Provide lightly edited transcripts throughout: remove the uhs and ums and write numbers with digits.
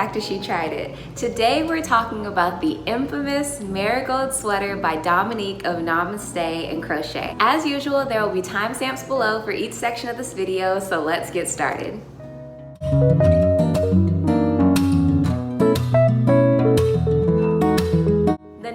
after she tried it. Today we're talking about the infamous Marigold sweater by Dominique of Namaste and Crochet. As usual, there will be timestamps below for each section of this video, so let's get started.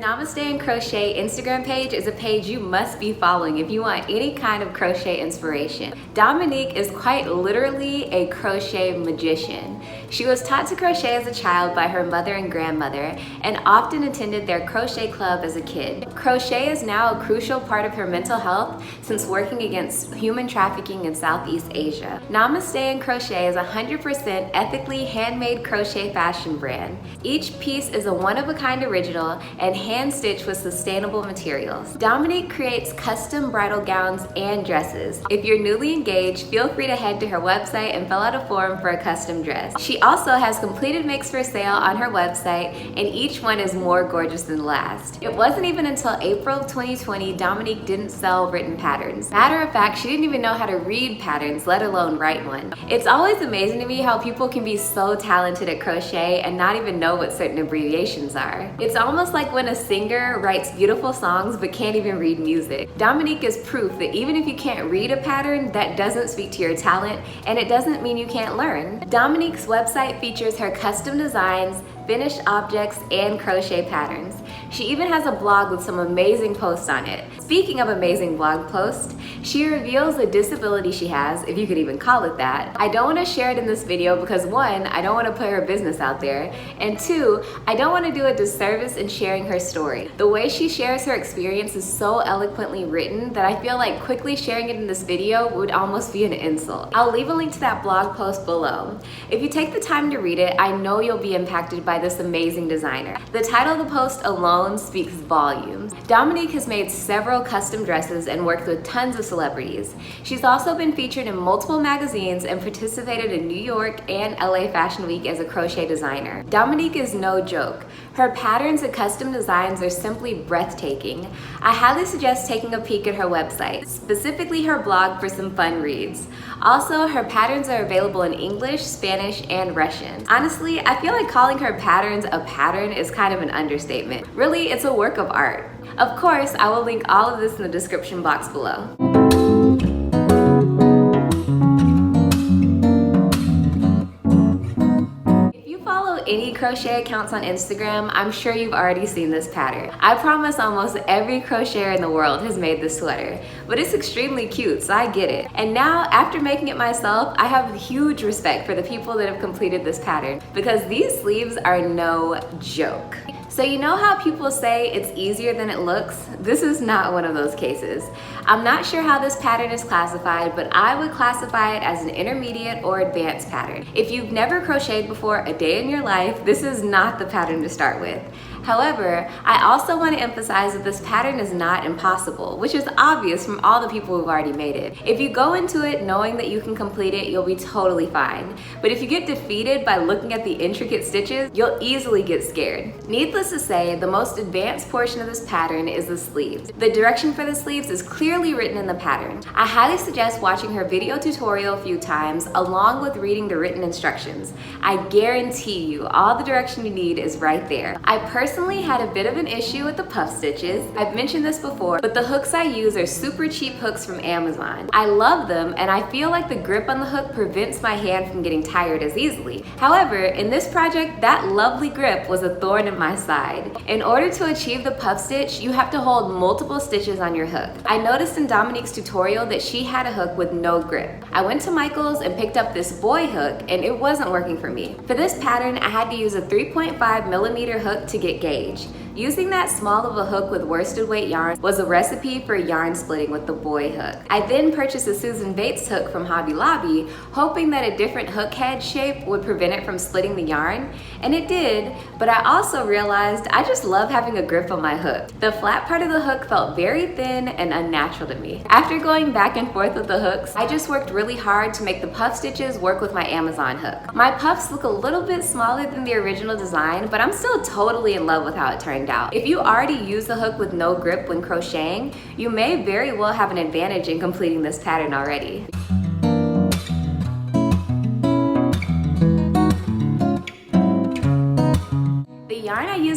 Namaste and Crochet Instagram page is a page you must be following if you want any kind of crochet inspiration. Dominique is quite literally a crochet magician. She was taught to crochet as a child by her mother and grandmother and often attended their crochet club as a kid. Crochet is now a crucial part of her mental health since working against human trafficking in Southeast Asia. Namaste and Crochet is a 100% ethically handmade crochet fashion brand. Each piece is a one-of-a-kind original and hand-stitched with sustainable materials. Dominique creates custom bridal gowns and dresses. If you're newly engaged, feel free to head to her website and fill out a form for a custom dress. She also has completed makes for sale on her website, and each one is more gorgeous than the last. It wasn't even until April of 2020 Dominique didn't sell written patterns. Matter of fact, she didn't even know how to read patterns, let alone write one. It's always amazing to me how people can be so talented at crochet and not even know what certain abbreviations are. It's almost like when a singer writes beautiful songs but can't even read music. Dominique is proof that even if you can't read a pattern, that doesn't speak to your talent, and it doesn't mean you can't learn. Dominique's website features her custom designs, finished objects, and crochet patterns. She even has a blog with some amazing posts on it. Speaking of amazing blog posts, she reveals the disability she has, if you could even call it that. I don't want to share it in this video because one, I don't want to put her business out there, and two, I don't want to do a disservice in sharing her story. The way she shares her experience is so eloquently written that I feel like quickly sharing it in this video would almost be an insult. I'll leave a link to that blog post below. If you take the time to read it, I know you'll be impacted by this amazing designer. The title of the post alone speaks volumes. Dominique has made several custom dresses and worked with tons of celebrities. She's also been featured in multiple magazines and participated in New York and LA Fashion Week as a crochet designer. Dominique is no joke. Her patterns and custom designs are simply breathtaking. I highly suggest taking a peek at her website, specifically her blog, for some fun reads. Also, her patterns are available in English, Spanish, and Russian. Honestly, I feel like calling her patterns a pattern is kind of an understatement. Really, it's a work of art. Of course, I will link all of this in the description box below. Any crochet accounts on Instagram, I'm sure you've already seen this pattern. I promise almost every crocheter in the world has made this sweater, but it's extremely cute, so I get it. And now, after making it myself, I have huge respect for the people that have completed this pattern because these sleeves are no joke. So you know how people say it's easier than it looks? This is not one of those cases. I'm not sure how this pattern is classified, but I would classify it as an intermediate or advanced pattern. If you've never crocheted before a day in your life, this is not the pattern to start with. However, I also want to emphasize that this pattern is not impossible, which is obvious from all the people who've already made it. If you go into it knowing that you can complete it, you'll be totally fine. But if you get defeated by looking at the intricate stitches, you'll easily get scared. Needless to say, the most advanced portion of this pattern is the sleeves. The direction for the sleeves is clearly written in the pattern. I highly suggest watching her video tutorial a few times along with reading the written instructions. I guarantee you all the direction you need is right there. I personally had a bit of an issue with the puff stitches. I've mentioned this before, but the hooks I use are super cheap hooks from Amazon. I love them, and I feel like the grip on the hook prevents my hand from getting tired as easily. However, in this project, that lovely grip was a thorn in my side. In order to achieve the puff stitch, you have to hold multiple stitches on your hook. I noticed in Dominique's tutorial that she had a hook with no grip. I went to Michael's and picked up this boy hook, and it wasn't working for me. For this pattern, I had to use a 3.5mm hook to get gauge. Using that small of a hook with worsted weight yarn was a recipe for yarn splitting with the boy hook. I then purchased a Susan Bates hook from Hobby Lobby, hoping that a different hook head shape would prevent it from splitting the yarn, and it did, but I also realized I just love having a grip on my hook. The flat part of the hook felt very thin and unnatural to me. After going back and forth with the hooks, I just worked really hard to make the puff stitches work with my Amazon hook. My puffs look a little bit smaller than the original design, but I'm still totally in love with how it turned out. If you already use a hook with no grip when crocheting, you may very well have an advantage in completing this pattern already.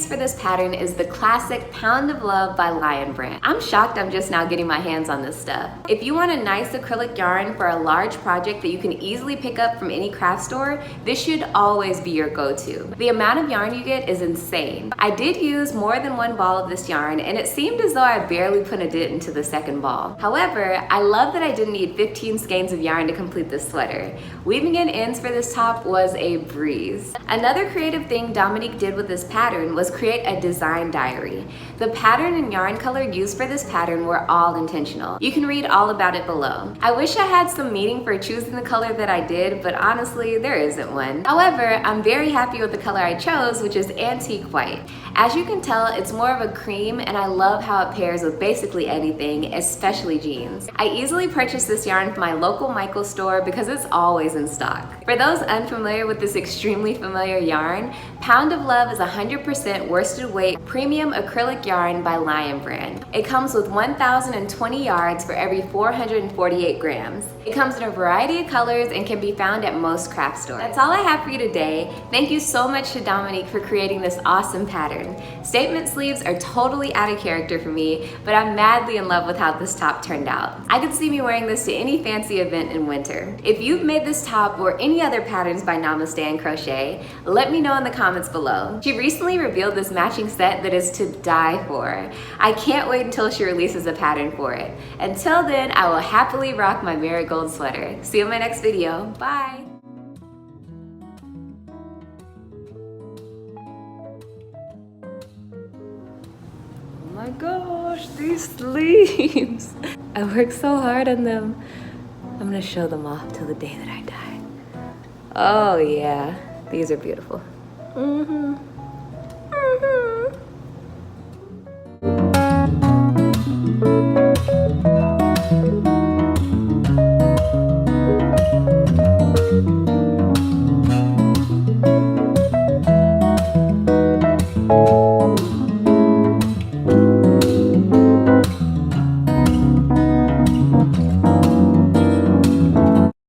used for this pattern is the classic Pound of Love by Lionbrand. I'm shocked I'm just now getting my hands on this stuff. If you want a nice acrylic yarn for a large project that you can easily pick up from any craft store, this should always be your go-to. The amount of yarn you get is insane. I did use more than one ball of this yarn, and it seemed as though I barely put a dent into the second ball. However, I love that I didn't need 15 skeins of yarn to complete this sweater. Weaving in ends for this top was a breeze. Another creative thing Dominique did with this pattern was create a design diary. The pattern and yarn color used for this pattern were all intentional. You can read all about it below. I wish I had some meaning for choosing the color that I did, but honestly, there isn't one. However, I'm very happy with the color I chose, which is antique white. As you can tell, it's more of a cream, and I love how it pairs with basically anything, especially jeans. I easily purchased this yarn from my local Michael's store because it's always in stock. For those unfamiliar with this extremely familiar yarn, Pound of Love is 100% worsted weight premium acrylic yarn by Lionbrand. It comes with 1,020 yards for every 448 grams. It comes in a variety of colors and can be found at most craft stores. That's all I have for you today. Thank you so much to Dominique for creating this awesome pattern. Statement sleeves are totally out of character for me, but I'm madly in love with how this top turned out. I could see me wearing this to any fancy event in winter. If you've made this top or any other patterns by Namaste and Crochet, let me know in the comments below. She recently revealed this matching set that is to die for. I can't wait until she releases a pattern for it. Until then, I will happily rock my Marigold sweater. See you in my next video. Bye! Oh my gosh, these sleeves! I worked so hard on them. I'm gonna show them off till the day that I die. Oh yeah, these are beautiful.